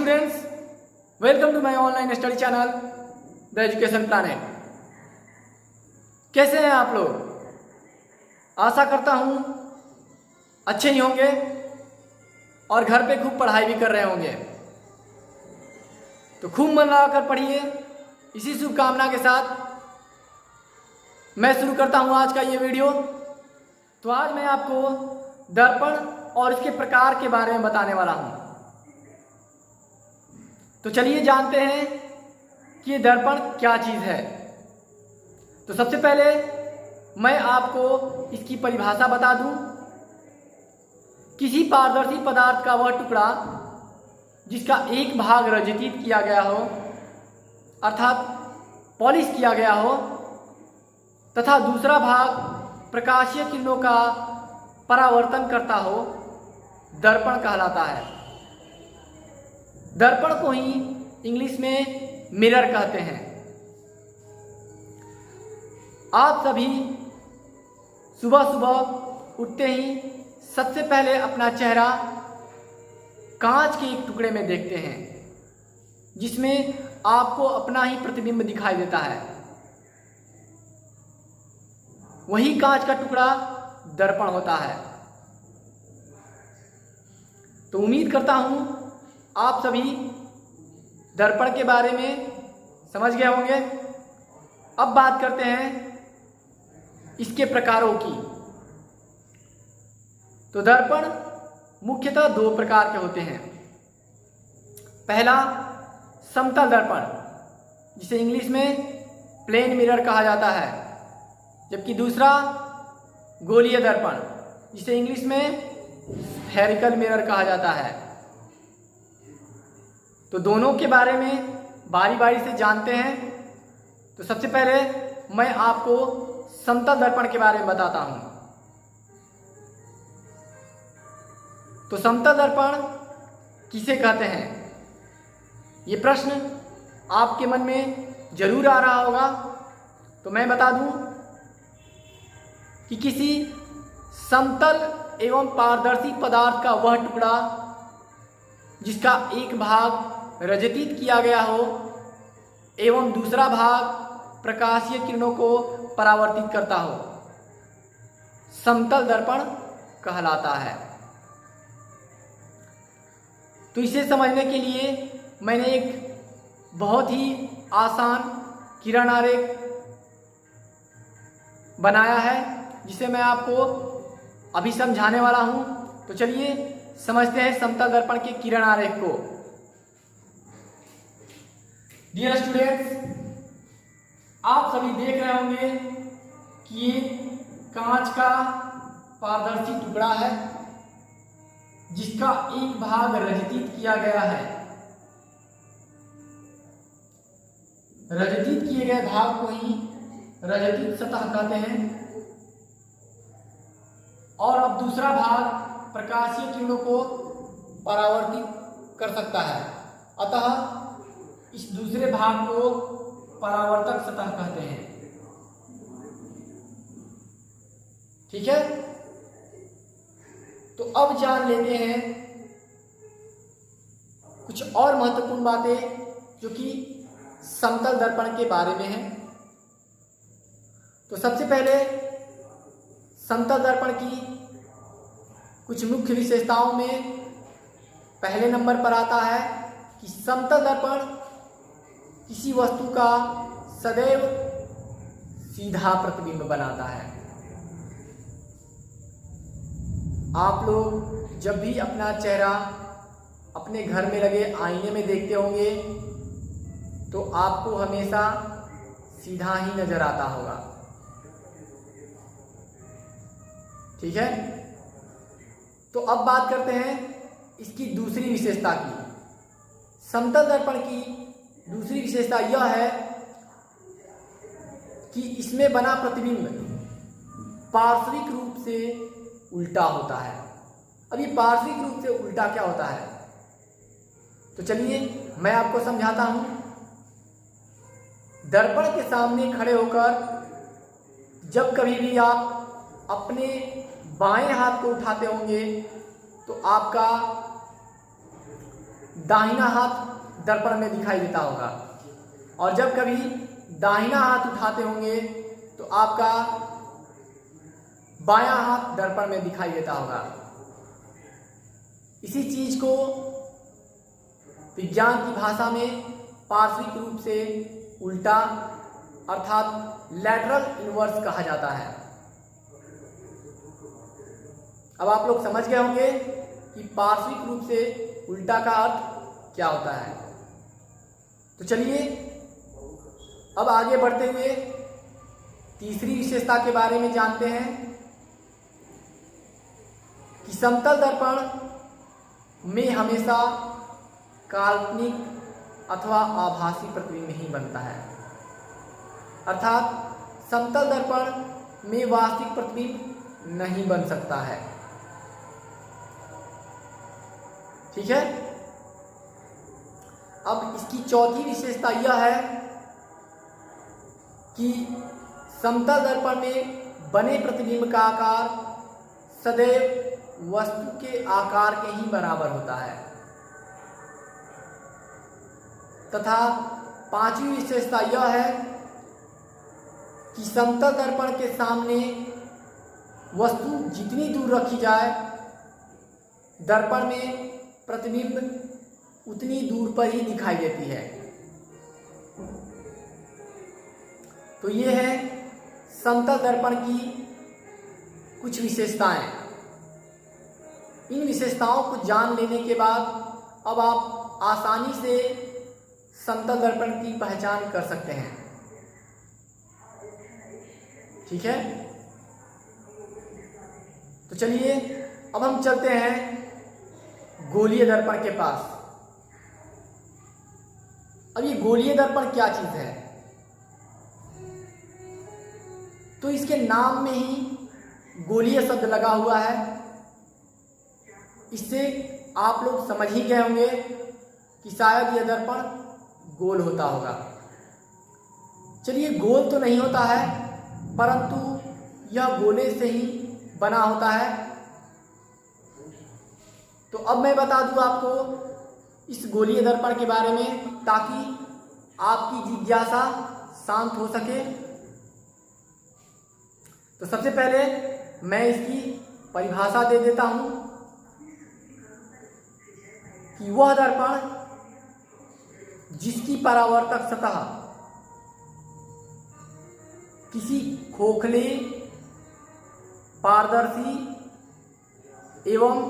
students, welcome to my online study channel, The Education Planet। कैसे हैं आप लोग? आशा करता हूँ अच्छे ही होंगे और घर पे खूब पढ़ाई भी कर रहे होंगे। तो खूब मन लगाकर पढ़िए। इसी शुभकामना के साथ मैं शुरू करता हूँ आज का ये वीडियो। तो आज मैं आपको दर्पण और इसके प्रकार के बारे में बताने वाला हूँ। तो चलिए जानते हैं कि ये दर्पण क्या चीज़ है। तो सबसे पहले मैं आपको इसकी परिभाषा बता दूं। किसी पारदर्शी पदार्थ का वह टुकड़ा जिसका एक भाग रंजित किया गया हो, अर्थात पॉलिश किया गया हो, तथा दूसरा भाग प्रकाशीय किरणों का परावर्तन करता हो, दर्पण कहलाता है। दर्पण को ही इंग्लिश में मिरर कहते हैं। आप सभी सुबह सुबह उठते ही सबसे पहले अपना चेहरा कांच के एक टुकड़े में देखते हैं, जिसमें आपको अपना ही प्रतिबिंब दिखाई देता है। वही कांच का टुकड़ा दर्पण होता है। तो उम्मीद करता हूं आप सभी दर्पण के बारे में समझ गए होंगे। अब बात करते हैं इसके प्रकारों की। तो दर्पण मुख्यतः दो प्रकार के होते हैं। पहला समतल दर्पण, जिसे इंग्लिश में प्लेन मिरर कहा जाता है, जबकि दूसरा गोलीय दर्पण, जिसे इंग्लिश में स्फेरिकल मिरर कहा जाता है। तो दोनों के बारे में बारी बारी से जानते हैं। तो सबसे पहले मैं आपको समतल दर्पण के बारे में बताता हूं। तो समतल दर्पण किसे कहते हैं, ये प्रश्न आपके मन में जरूर आ रहा होगा। तो मैं बता दूं कि किसी समतल एवं पारदर्शी पदार्थ का वह टुकड़ा जिसका एक भाग रंजित किया गया हो एवं दूसरा भाग प्रकाशीय किरणों को परावर्तित करता हो, समतल दर्पण कहलाता है। तो इसे समझने के लिए मैंने एक बहुत ही आसान किरण आरेख बनाया है, जिसे मैं आपको अभी समझाने वाला हूं। तो चलिए समझते हैं समतल दर्पण के किरण आरेख को। डियर स्टूडेंट्स, आप सभी देख रहे होंगे कि ये कांच का पारदर्शी टुकड़ा है जिसका एक भाग रंजित किया गया है। रंजित किए गए भाग को ही रंजित सतह कहते हैं। और अब दूसरा भाग प्रकाशीय किरणों को परावर्तित कर सकता है, अतः इस दूसरे भाग को परावर्तक सतह कहते हैं। ठीक है। तो अब जान लेते हैं कुछ और महत्वपूर्ण बातें जो कि समतल दर्पण के बारे में हैं। तो सबसे पहले समतल दर्पण की कुछ मुख्य विशेषताओं में पहले नंबर पर आता है कि समतल दर्पण किसी वस्तु का सदैव सीधा प्रतिबिंब बनाता है। आप लोग जब भी अपना चेहरा अपने घर में लगे आईने में देखते होंगे तो आपको हमेशा सीधा ही नजर आता होगा। ठीक है। तो अब बात करते हैं इसकी दूसरी विशेषता की। समतल दर्पण की दूसरी विशेषता यह है कि इसमें बना प्रतिबिंब पार्श्विक रूप से उल्टा होता है। अब ये पार्श्विक रूप से उल्टा क्या होता है, तो चलिए मैं आपको समझाता हूं। दर्पण के सामने खड़े होकर जब कभी भी आप अपने बाएं हाथ को उठाते होंगे तो आपका दाहिना हाथ दर्पण में दिखाई देता होगा, और जब कभी दाहिना हाथ उठाते होंगे तो आपका बायां हाथ दर्पण में दिखाई देता होगा। इसी चीज को विज्ञान की भाषा में पार्श्विक रूप से उल्टा अर्थात लैटरल इन्वर्स कहा जाता है। अब आप लोग समझ गए होंगे कि पार्श्विक रूप से उल्टा का अर्थ क्या होता है। तो चलिए अब आगे बढ़ते हुए तीसरी विशेषता के बारे में जानते हैं कि समतल दर्पण में हमेशा काल्पनिक अथवा आभासी प्रतिबिंब ही बनता है, अर्थात समतल दर्पण में वास्तविक प्रतिबिंब नहीं बन सकता है। ठीक है। अब इसकी चौथी विशेषता यह है कि समतल दर्पण में बने प्रतिबिंब का आकार सदैव वस्तु के आकार के ही बराबर होता है, तथा पांचवी विशेषता यह है कि समतल दर्पण के सामने वस्तु जितनी दूर रखी जाए दर्पण में प्रतिबिंब उतनी दूर पर ही दिखाई देती है। तो ये है समतल दर्पण की कुछ विशेषताएं। इन विशेषताओं को जान लेने के बाद अब आप आसानी से समतल दर्पण की पहचान कर सकते हैं। ठीक है। तो चलिए अब हम चलते हैं गोलीय दर्पण के पास। अब ये गोलीय दर्पण क्या चीज है? तो इसके नाम में ही गोलीय शब्द लगा हुआ है। इससे आप लोग समझ ही गए होंगे कि शायद यह दर्पण गोल होता होगा। चलिए गोल तो नहीं होता है, परंतु यह गोले से ही बना होता है। तो अब मैं बता दूं आपको इस गोलीय दर्पण के बारे में, ताकि आपकी जिज्ञासा शांत हो सके। तो सबसे पहले मैं इसकी परिभाषा दे देता हूं कि वह दर्पण जिसकी परावर्तक सतह किसी खोखले, पारदर्शी एवं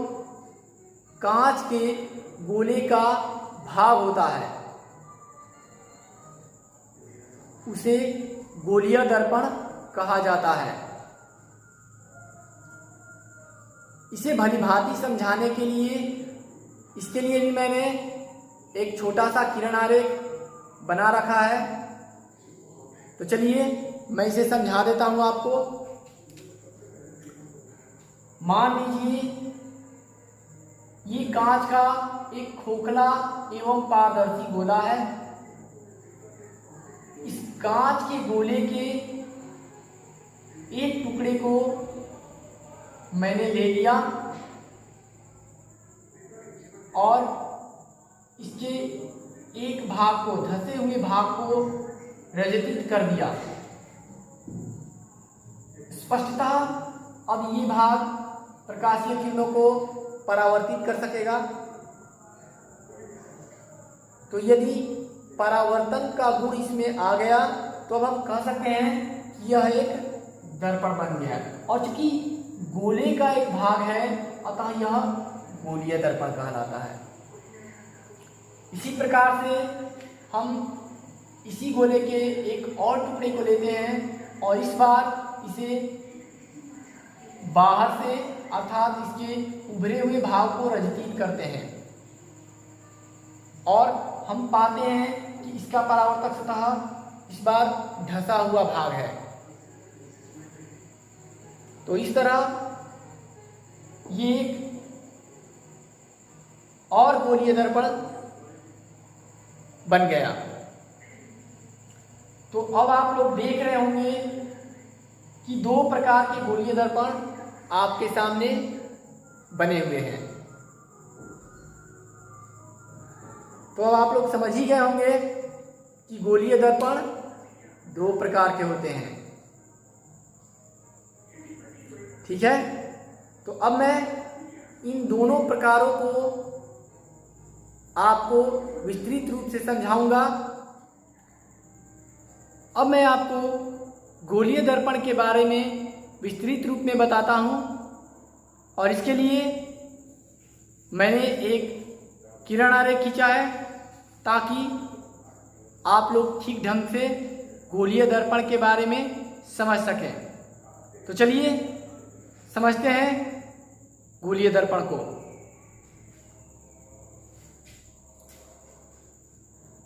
कांच के गोले का भाग होता है, उसे गोलीय दर्पण कहा जाता है। इसे भलीभांति समझाने के लिए इसके लिए भी मैंने एक छोटा सा किरण आरेख बना रखा है। तो चलिए मैं इसे समझा देता हूं आपको। मान लीजिए ये कांच का एक खोखला एवं पारदर्शी गोला है। इस कांच के गोले के एक टुकड़े को मैंने ले लिया और इसके एक भाग को, धंसे हुए भाग को रजतित कर दिया। स्पष्टतः अब ये भाग प्रकाशीय किरणों को परावर्तित कर सकेगा। तो यदि परावर्तन का गुण इसमें आ गया तो अब हम कह सकते हैं कि यह एक दर्पण बन गया। और चूंकि गोले का एक भाग है अतः यह गोलीय दर्पण कहलाता है। इसी प्रकार से हम इसी गोले के एक और टुकड़े को लेते हैं और इस बार इसे बाहर से अर्थात इसके उभरे हुए भाग को रजतीत करते हैं और हम पाते हैं कि इसका परावर्तक सतह इस बार ढसा हुआ भाग है। तो इस तरह ये एक और गोलीय दर्पण बन गया। तो अब आप लोग देख रहे होंगे कि दो प्रकार के गोलीय दर्पण आपके सामने बने हुए हैं। तो अब आप लोग समझ ही गए होंगे कि गोलीय दर्पण दो प्रकार के होते हैं। ठीक है, तो अब मैं इन दोनों प्रकारों को आपको विस्तृत रूप से समझाऊंगा। अब मैं आपको गोलीय दर्पण के बारे में विस्तृत रूप में बताता हूं, और इसके लिए मैंने एक किरण आरेख खींचा है ताकि आप लोग ठीक ढंग से गोलीय दर्पण के बारे में समझ सकें। तो चलिए समझते हैं गोलीय दर्पण को।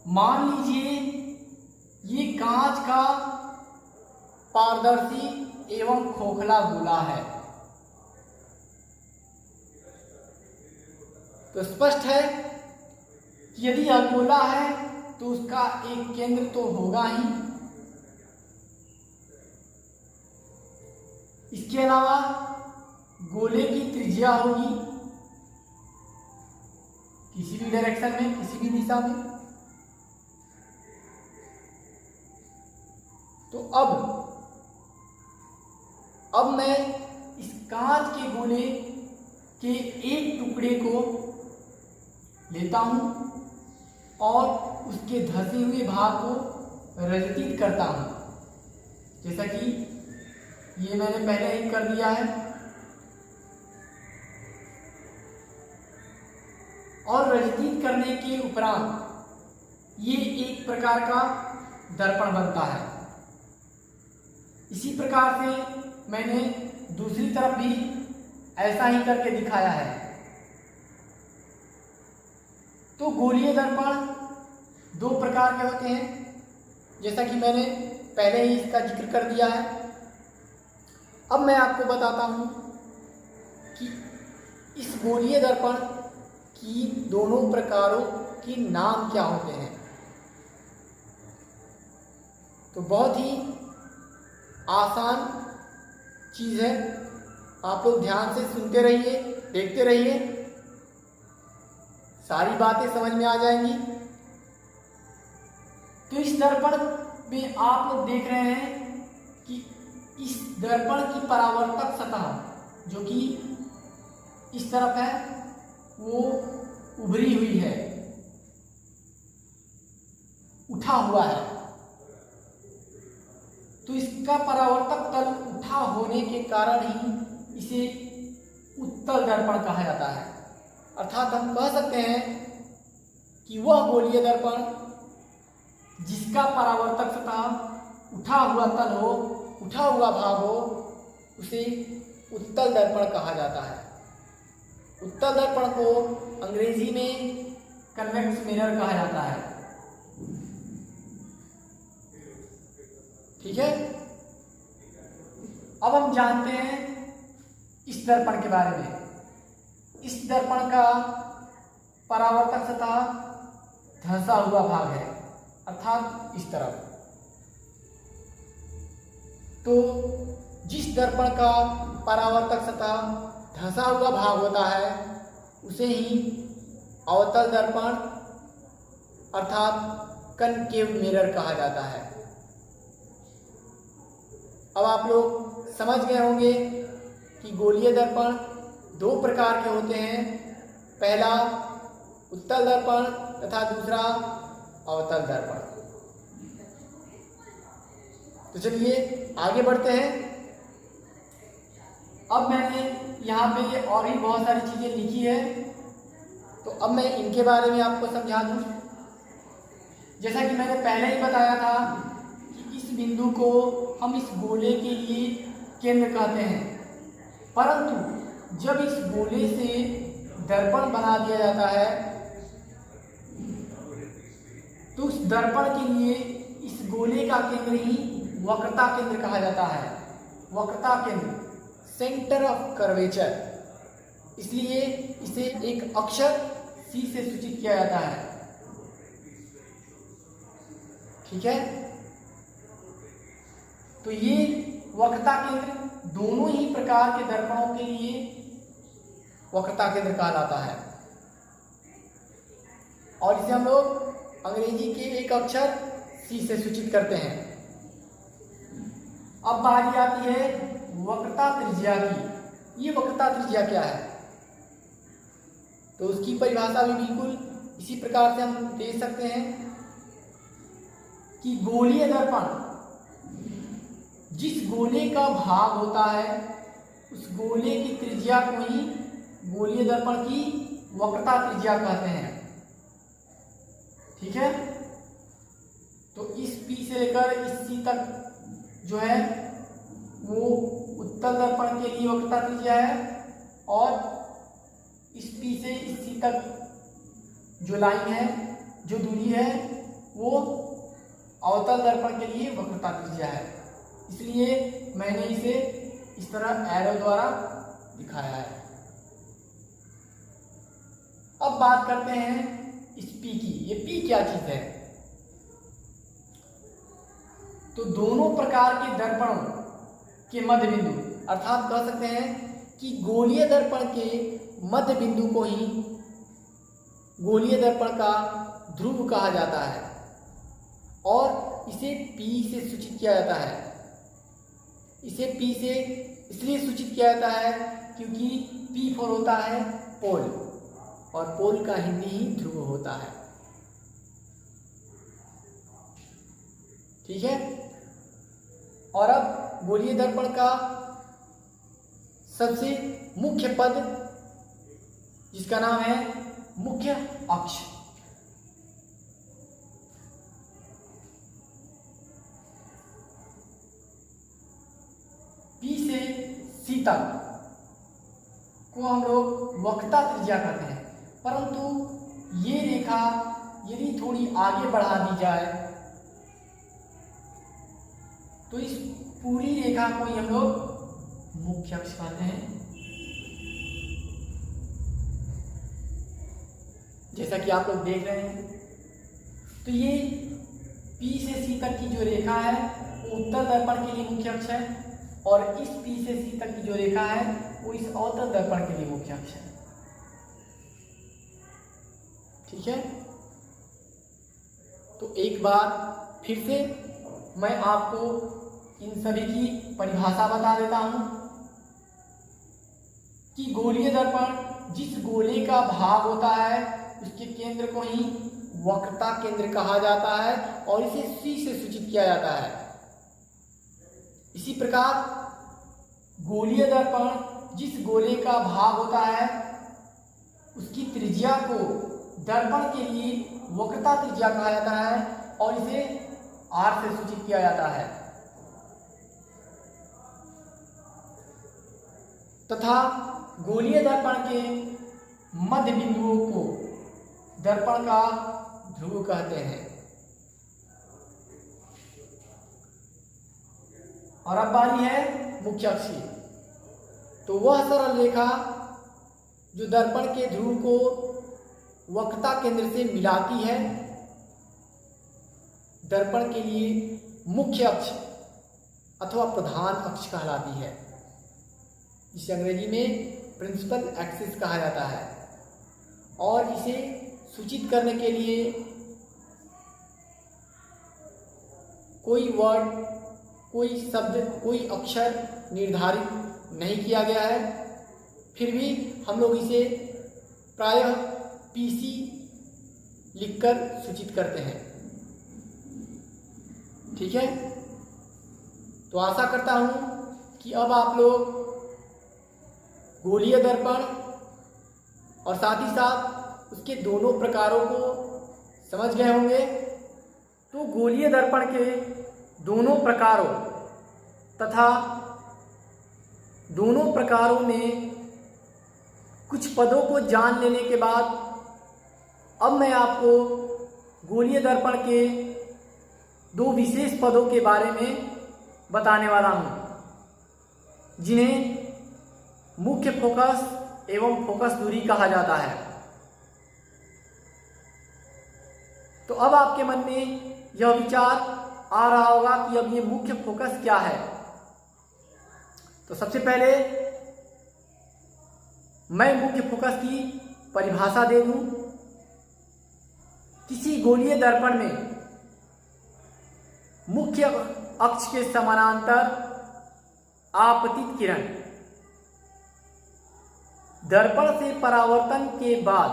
मान लीजिए ये कांच का पारदर्शी एवं खोखला गोला है। तो स्पष्ट है कि यदि यह गोला है तो उसका एक केंद्र तो होगा ही। इसके अलावा गोले की त्रिज्या होगी किसी भी डायरेक्शन में, किसी भी दिशा में। तो अब मैं इस कांच के गोले के एक टुकड़े को लेता हूं और उसके धंसे हुए भाग को रचित करता हूं, जैसा कि ये मैंने पहले ही कर दिया है। और रचित करने के उपरांत ये एक प्रकार का दर्पण बनता है। इसी प्रकार से मैंने दूसरी तरफ भी ऐसा ही करके दिखाया है। तो गोलीय दर्पण दो प्रकार के होते हैं, जैसा कि मैंने पहले ही इसका जिक्र कर दिया है। अब मैं आपको बताता हूं कि इस गोलीय दर्पण की दोनों प्रकारों के नाम क्या होते हैं। तो बहुत ही आसान चीज है, आप लोग ध्यान से सुनते रहिए, देखते रहिए, सारी बातें समझ में आ जाएंगी। तो इस दर्पण में आप लोग देख रहे हैं कि इस दर्पण की परावर्तक सतह जो कि इस तरफ है वो उभरी हुई है, उठा हुआ है। तो इसका परावर्तक तल उठा होने के कारण ही इसे उत्तल दर्पण कहा जाता है। अर्थात हम कह सकते हैं कि वह गोलीय दर्पण जिसका परावर्तक सतह उठा हुआ तल हो, उठा हुआ भाग हो, उसे उत्तल दर्पण कहा जाता है। उत्तल दर्पण को अंग्रेजी में कन्वेक्स मिरर कहा जाता है। ठीक है, अब हम जानते हैं इस दर्पण के बारे में। इस दर्पण का परावर्तक सतह धंसा हुआ भाग है, अर्थात इस तरफ। तो जिस दर्पण का परावर्तक सतह धंसा हुआ भाग होता है उसे ही अवतल दर्पण अर्थात कनकेव मिरर कहा जाता है। अब आप लोग समझ गए होंगे कि गोलीय दर्पण दो प्रकार के होते हैं, पहला उत्तल दर्पण तथा दूसरा अवतल दर्पण। तो चलिए आगे बढ़ते हैं। अब मैंने यहाँ पे और भी बहुत सारी चीजें लिखी है, तो अब मैं इनके बारे में आपको समझा दूं। जैसा कि मैंने पहले ही बताया था कि इस बिंदु को हम इस गोले के लिए केंद्र कहते हैं, परंतु जब इस गोले से दर्पण बना दिया जाता है तो उस दर्पण के लिए इस गोले का केंद्र ही वक्रता केंद्र कहा जाता है। वक्रता केंद्र, सेंटर ऑफ कर्वेचर, इसलिए इसे एक अक्षर C से सूचित किया जाता है। ठीक है, तो ये वक्रता केंद्र दोनों ही प्रकार के दर्पणों के लिए वक्रता केंद्र कहलाता है। और इसे हम लोग अंग्रेजी के एक अक्षर सी से सूचित करते हैं। अब बारी आती है वक्रता त्रिज्या की। ये वक्रता त्रिज्या क्या है? तो उसकी परिभाषा भी बिल्कुल इसी प्रकार से हम दे सकते हैं कि गोलीय दर्पण जिस गोले का भाग होता है उस गोले की त्रिज्या को ही गोलीय दर्पण की वक्रता त्रिज्या कहते हैं। ठीक है, तो इस P से लेकर इस C तक जो है वो उत्तल दर्पण के लिए वक्रता त्रिज्या है, और इस P से इस C तक जो लाइन है, जो दूरी है, वो अवतल दर्पण के लिए वक्रता त्रिज्या है। इसलिए मैंने इसे इस तरह एरो द्वारा दिखाया है। अब बात करते हैं इस P की। ये P क्या चीज है? तो दोनों प्रकार के दर्पणों के मध्य बिंदु, अर्थात कह सकते हैं कि गोलीय दर्पण के मध्य बिंदु को ही गोलीय दर्पण का ध्रुव कहा जाता है, और इसे P से सूचित किया जाता है। इसे P से इसलिए सूचित किया जाता है क्योंकि P फॉर होता है पोल, और पोल का हिंदी ही ध्रुव होता है। ठीक है, और अब गोलीय दर्पण का सबसे मुख्य पद, जिसका नाम है मुख्य अक्ष। P से C तक को हम लोग वक्रता त्रिज्या कहते हैं, परंतु ये रेखा यदि थोड़ी आगे बढ़ा दी जाए तो इस पूरी रेखा को ही हम लोग मुख्य अक्ष कहते हैं। जैसा कि आप लोग देख रहे हैं, तो ये P से C तक की जो रेखा है वो उत्तल दर्पण के लिए मुख्य अक्ष है, और इस P से C तक की जो रेखा है वो इस अवतल दर्पण के लिए मुख्य अक्ष है। ठीक है, तो एक बार फिर से मैं आपको इन सभी की परिभाषा बता देता हूं कि गोलीय दर्पण जिस गोले का भाग होता है उसके केंद्र को ही वक्रता केंद्र कहा जाता है, और इसे C से सूचित किया जाता है। इसी प्रकार गोलीय दर्पण जिस गोले का भाग होता है उसकी त्रिज्या को दर्पण के लिए वक्रता त्रिज्या कहा जाता है, और इसे R से सूचित किया जाता है। तथा गोलीय दर्पण के मध्य बिंदुओं को दर्पण का ध्रुव कहते हैं। और अब बारी है मुख्य अक्ष की। तो वह सरल रेखा जो दर्पण के ध्रुव को वक्रता केंद्र से मिलाती है, दर्पण के लिए मुख्य अक्ष अथवा प्रधान अक्ष कहलाती है, जिसे अंग्रेजी में प्रिंसिपल एक्सिस कहा जाता है। और इसे सूचित करने के लिए कोई वर्ड, कोई शब्द, कोई अक्षर निर्धारित नहीं किया गया है, फिर भी हम लोग इसे प्रायः PC लिखकर सूचित करते हैं। ठीक है, तो आशा करता हूं कि अब आप लोग गोलीय दर्पण और साथ ही साथ उसके दोनों प्रकारों को समझ गए होंगे। तो गोलीय दर्पण के दोनों प्रकारों तथा दोनों प्रकारों में कुछ पदों को जान लेने के बाद अब मैं आपको गोलीय दर्पण के दो विशेष पदों के बारे में बताने वाला हूं, जिन्हें मुख्य फोकस एवं फोकस दूरी कहा जाता है। तो अब आपके मन में यह विचार आ रहा होगा कि अब ये मुख्य फोकस क्या है। तो सबसे पहले मैं मुख्य फोकस की परिभाषा दे दूं। किसी गोलीय दर्पण में मुख्य अक्ष के समानांतर आपतित किरण दर्पण से परावर्तन के बाद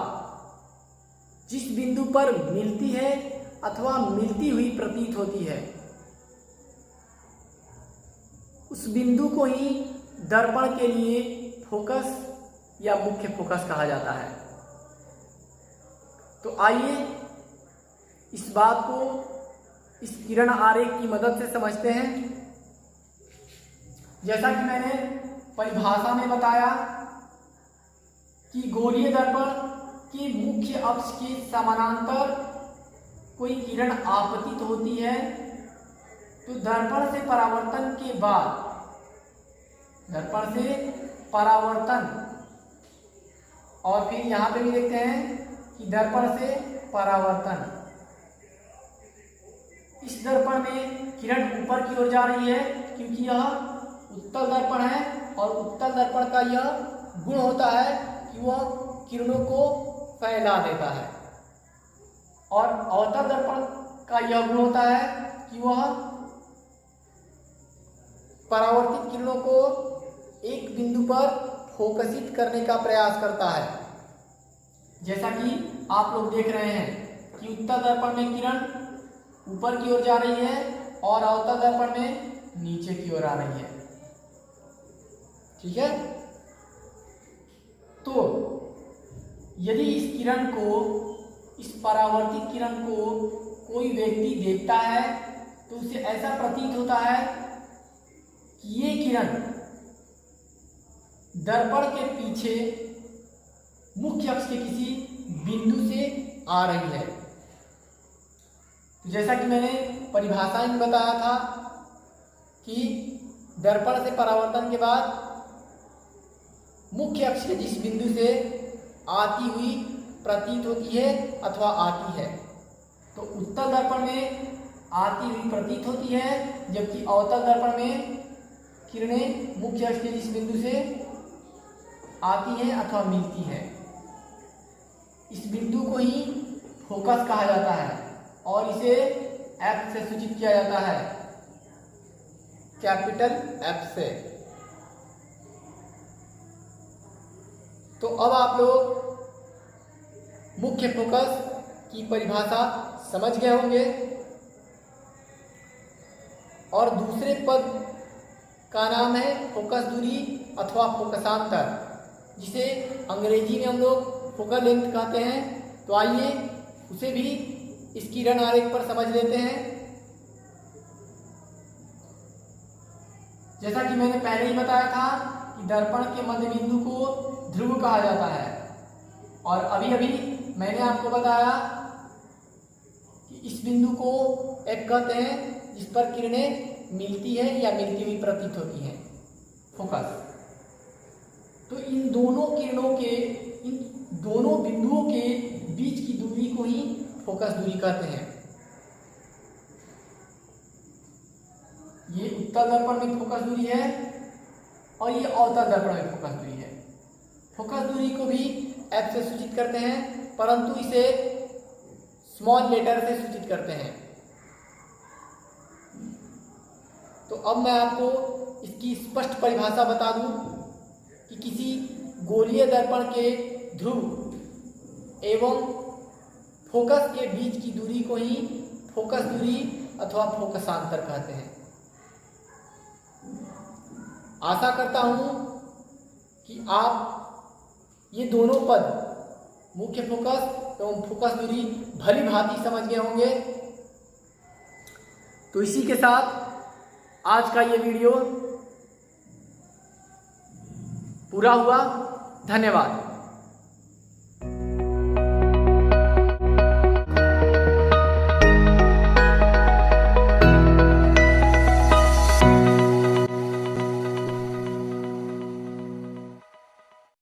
जिस बिंदु पर मिलती है अथवा मिलती हुई प्रतीत होती है, उस बिंदु को ही दर्पण के लिए फोकस या मुख्य फोकस कहा जाता है। तो आइए इस बात को इस किरण आरेख की मदद से समझते हैं। जैसा कि मैंने परिभाषा में बताया कि गोलीय दर्पण के मुख्य अक्ष के समानांतर कोई किरण आपतित होती है, तो दर्पण से परावर्तन के बाद, दर्पण से परावर्तन, और फिर यहां पे भी देखते हैं कि दर्पण से परावर्तन, इस दर्पण में किरण ऊपर की ओर जा रही है क्योंकि यह उत्तल दर्पण है, और उत्तल दर्पण का यह गुण होता है कि वह किरणों को फैला देता है, और अवतल दर्पण का यह गुण होता है कि वह परावर्तित किरणों को एक बिंदु पर फोकसित करने का प्रयास करता है। जैसा कि आप लोग देख रहे हैं कि उत्तल दर्पण में किरण ऊपर की ओर जा रही है और अवतल दर्पण में नीचे की ओर आ रही है। ठीक है, तो यदि इस किरण को, इस परावर्तित किरण को कोई व्यक्ति देखता है तो उसे ऐसा प्रतीत होता है कि ये किरण दर्पण के पीछे मुख्य अक्ष के किसी बिंदु से आ रही है। जैसा कि मैंने परिभाषा में बताया था कि दर्पण से परावर्तन के बाद मुख्य अक्ष के जिस बिंदु से आती हुई प्रतीत होती है अथवा आती है, तो उत्तल दर्पण में आती हुई प्रतीत होती है, जबकि अवतल दर्पण में किरणें मुख्य अक्ष के जिस बिंदु से आती हैं अथवा मिलती है, इस बिंदु को ही फोकस कहा जाता है और इसे F से सूचित किया जाता है, कैपिटल F से। तो अब आप लोग मुख्य फोकस की परिभाषा समझ गए होंगे, और दूसरे पद का नाम है फोकस दूरी अथवा फोकसांतर, जिसे अंग्रेजी में हम लोग फोकल लेंथ कहते हैं। तो आइए उसे भी इस किरण आरेख पर समझ लेते हैं। जैसा कि मैंने पहले ही बताया था कि दर्पण के मध्य बिंदु को ध्रुव कहा जाता है, और अभी अभी मैंने आपको बताया कि इस बिंदु को एक कहते हैं जिस पर किरणें मिलती है या मिलती हुई प्रतीत होती हैं, फोकस। तो इन दोनों किरणों के, इन दोनों बिंदुओं के बीच की दूरी को ही फोकस दूरी कहते हैं। ये उत्तल दर्पण में फोकस दूरी है और ये अवतल दर्पण में फोकस दूरी है। फोकस दूरी को भी F से सूचित करते हैं, परंतु इसे स्मॉल लेटर से सूचित करते हैं। तो अब मैं आपको इसकी स्पष्ट परिभाषा बता दूं कि किसी गोलीय दर्पण के ध्रुव एवं फोकस के बीच की दूरी को ही फोकस दूरी अथवा फोकसांतर कहते हैं। आशा करता हूं कि आप ये दोनों पद, मुख्य फोकस एवं फोकस दूरी, भली भांति समझ गए होंगे। तो इसी के साथ आज का ये वीडियो पूरा हुआ। धन्यवाद।